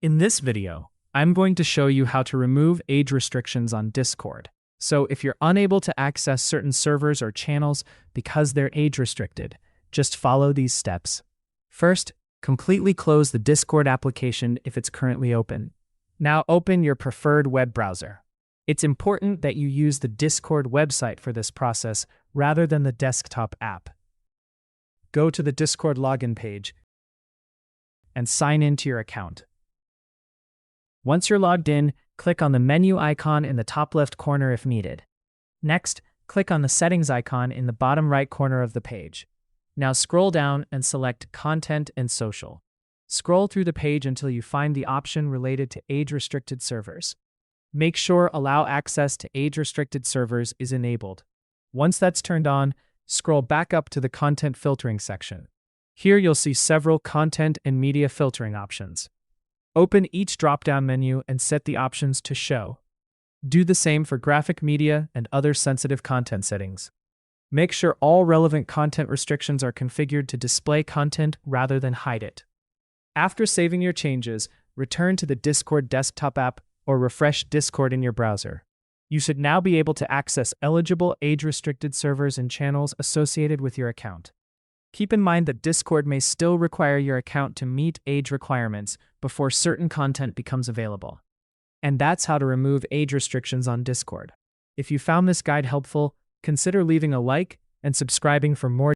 In this video, I'm going to show you how to remove age restrictions on Discord. So if you're unable to access certain servers or channels because they're age restricted, just follow these steps. First, completely close the Discord application if it's currently open. Now open your preferred web browser. It's important that you use the Discord website for this process rather than the desktop app. Go to the Discord login page and sign in to your account. Once you're logged in, click on the menu icon in the top left corner if needed. Next, click on the settings icon in the bottom right corner of the page. Now scroll down and select Content and Social. Scroll through the page until you find the option related to age-restricted servers. Make sure Allow Access to Age-Restricted Servers is enabled. Once that's turned on, scroll back up to the Content Filtering section. Here you'll see several content and media filtering options. Open each drop-down menu and set the options to show. Do the same for graphic media and other sensitive content settings. Make sure all relevant content restrictions are configured to display content rather than hide it. After saving your changes, return to the Discord desktop app or refresh Discord in your browser. You should now be able to access eligible age-restricted servers and channels associated with your account. Keep in mind that Discord may still require your account to meet age requirements before certain content becomes available. And that's how to remove age restrictions on Discord. If you found this guide helpful, consider leaving a like and subscribing for more